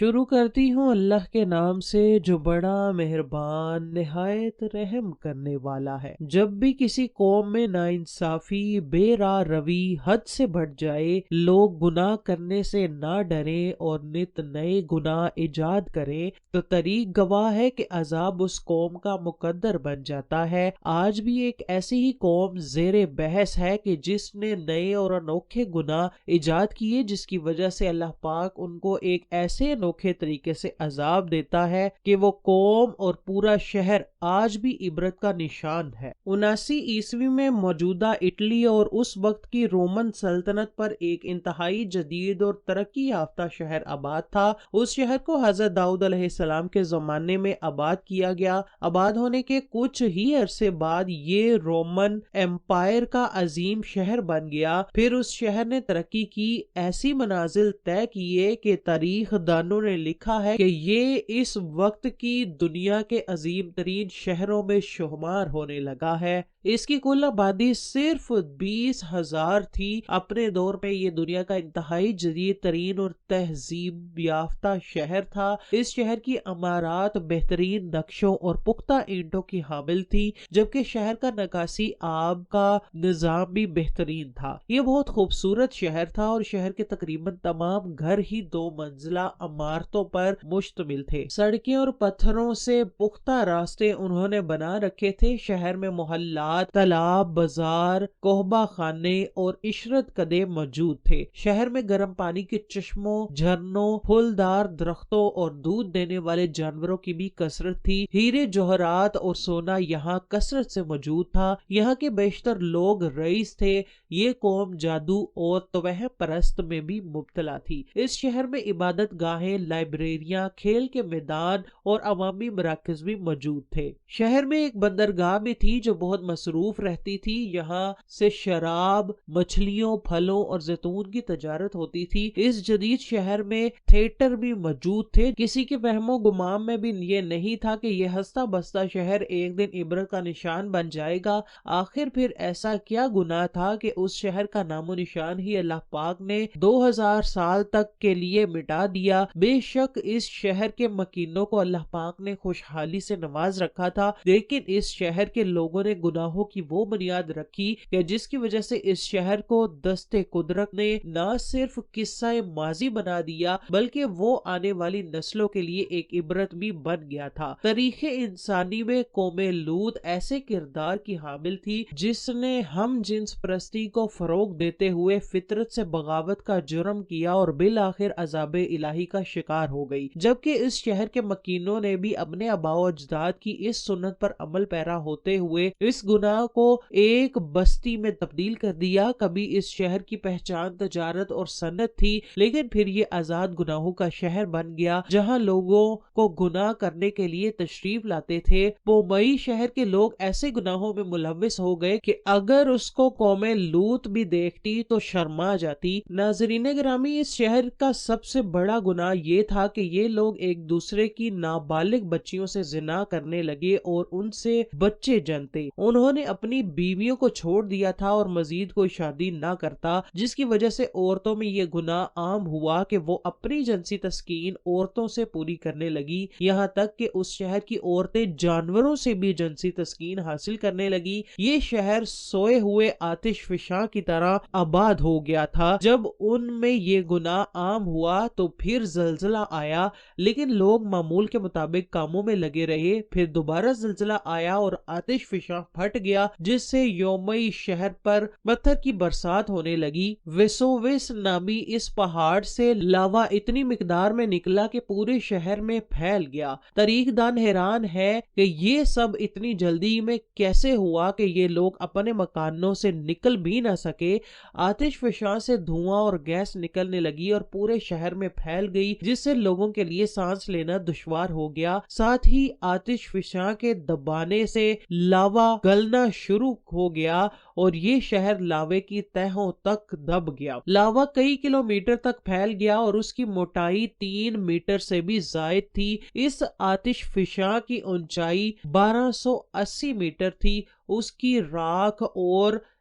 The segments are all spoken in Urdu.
شروع کرتی ہوں اللہ کے نام سے جو بڑا مہربان نہایت رحم کرنے والا ہے۔ جب بھی کسی قوم میں ناانصافی بے راہ روی حد سے بڑھ جائے، لوگ گناہ کرنے سے نہ ڈریں اور نت نئے گناہ ایجاد کریں، تو طریق گواہ ہے کہ عذاب اس قوم کا مقدر بن جاتا ہے۔ آج بھی ایک ایسی ہی قوم زیر بحث ہے کہ جس نے نئے اور انوکھے گناہ ایجاد کیے، جس کی وجہ سے اللہ پاک ان کو ایک ایسے انوکھے طریقے سے عذاب دیتا ہے کہ وہ قوم اور پورا شہر آج بھی عبرت کا نشان ہے۔ 79 میں موجودہ اٹلی اور اس وقت کی رومن سلطنت پر ایک انتہائی جدید اور ترقی یافتہ شہر آباد تھا۔ اس شہر کو حضرت داؤد علیہ السلام کے زمانے میں آباد کیا گیا۔ آباد ہونے کے کچھ ہی عرصے بعد یہ رومن امپائر کا عظیم شہر بن گیا۔ پھر اس شہر نے ترقی کی، ایسی منازل طے کیے کہ تاریخ دانوں نے لکھا ہے کہ یہ اس وقت کی دنیا کے عظیم ترین شہروں میں شمار ہونے لگا ہے۔ اس کی کل آبادی صرف 20,000 تھی۔ اپنے دور میں یہ دنیا کا انتہائی جدید ترین اور تہذیب یافتہ شہر تھا۔ اس شہر کی عمارات بہترین نقشوں اور پختہ اینٹوں کی حامل تھی، جبکہ شہر کا نکاسی آب کا نظام بھی بہترین تھا۔ یہ بہت خوبصورت شہر تھا اور شہر کے تقریباً تمام گھر ہی 2 منزلہ عمارتوں پر مشتمل تھے۔ سڑکیں اور پتھروں سے پختہ راستے انہوں نے بنا رکھے تھے۔ شہر میں محلات، تالاب، بازار، قہبہ خانے اور عشرت کدے موجود تھے۔ شہر میں گرم پانی کے چشموں، جھرنوں، پھولدار درختوں اور دودھ دینے والے جانوروں کی بھی کثرت تھی۔ ہیرے جوہرات اور سونا یہاں کثرت سے موجود تھا۔ یہاں کے بیشتر لوگ رئیس تھے۔ یہ قوم جادو اور توہم پرست میں بھی مبتلا تھی۔ اس شہر میں عبادت گاہیں، لائبریریاں، کھیل کے میدان اور عوامی مراکز بھی موجود تھے۔ شہر میں ایک بندرگاہ بھی تھی جو بہت مصروف رہتی تھی۔ یہاں سے شراب، مچھلیوں، پھلوں اور زیتون کی تجارت ہوتی تھی۔ اس جدید شہر میں تھیٹر بھی موجود تھے۔ کسی کے وہم و گمان میں بھی یہ نہیں تھا کہ یہ ہستا بستا شہر ایک دن عبرت کا نشان بن جائے گا۔ آخر پھر ایسا کیا گناہ تھا کہ اس شہر کا نام و نشان ہی اللہ پاک نے 2000 سال تک کے لیے مٹا دیا۔ بے شک اس شہر کے مکینوں کو اللہ پاک نے خوشحالی سے نواز رکھا تھا، لیکن اس شہر کے لوگوں نے گناہوں کی وہ بنیاد رکھی کہ جس کی وجہ سے اس شہر کو دست قدرت نے نہ صرف قصہ ماضی بنا دیا بلکہ وہ آنے والی نسلوں کے لیے ایک عبرت بھی بن گیا تھا۔ تاریخ انسانی میں قوم لوط ایسے کردار کی حامل تھی جس نے ہم جنس پرستی کو فروغ دیتے ہوئے فطرت سے بغاوت کا جرم کیا اور بالآخر عذاب الہی کا شکار ہو گئی، جبکہ اس شہر کے مکینوں نے بھی اپنے آباء و اجداد کی اس سنت پر عمل پیرا ہوتے ہوئے اس گناہ کو ایک بستی میں تبدیل کر دیا۔ کبھی اس شہر کی پہچان تجارت اور صنعت تھی، لیکن پھر یہ آزاد گناہوں کا شہر بن گیا جہاں لوگوں کو گناہ کرنے کے لیے تشریف لاتے تھے۔ پومئی شہر کے لوگ ایسے گناہوں میں ملوث ہو گئے کہ اگر اس کو قوم لوط بھی دیکھتی تو شرما جاتی۔ ناظرین گرامی، اس شہر کا سب سے بڑا گناہ یہ تھا کہ یہ لوگ ایک دوسرے کی نابالغ بچیوں سے زنا کرنے لگے اور ان سے بچے جنتے۔ انہوں نے اپنی بیویوں کو چھوڑ دیا تھا اور مزید کوئی شادی نہ کرتا، جس کی وجہ سے عورتوں میں یہ گناہ عام ہوا کہ وہ اپنی جنسی تسکین عورتوں سے پوری کرنے لگی، یہاں تک کہ اس شہر کی عورتیں جانوروں سے بھی جنسی تسکین حاصل کرنے لگی۔ یہ شہر سوئے ہوئے آتش فشاں کی طرح آباد ہو گیا تھا۔ جب ان میں یہ گناہ عام ہوا تو پھر زلزلہ آیا، لیکن لوگ معمول کے مطابق کاموں میں لگے رہے۔ پھر دوبارہ زلزلہ آیا اور آتش فشاں پھٹ گیا، جس سے یومئی شہر پر پتھر کی برسات ہونے لگی۔ ویسووس نامی اس پہاڑ سے لاوا اتنی مقدار میں نکلا کہ پورے شہر میں پھیل گیا۔ تاریخ دان حیران ہے کہ یہ سب اتنی جلدی میں کیسے ہوا کہ یہ لوگ اپنے مکانوں سے نکل بھی نہ سکے۔ آتش فشاں سے دھواں اور گیس نکلنے لگی اور پورے شہر میں پھیل گئی، جس سے لوگوں کے لیے سانس لینا دشوار ہو گیا۔ ساتھ ہی آتش فشاں کے دبانے سے لاوا گلنا شروع ہو گیا اور یہ شہر لاوے کی تہوں تک دب گیا۔ لاوا کئی کلومیٹر تک پھیل گیا اور اس کی موٹائی 3 میٹر سے بھی زائد تھی۔ اس آتش فشاں کی اونچائی 1280 میٹر تھی۔ اس کی راکھ اور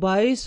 22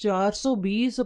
420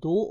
2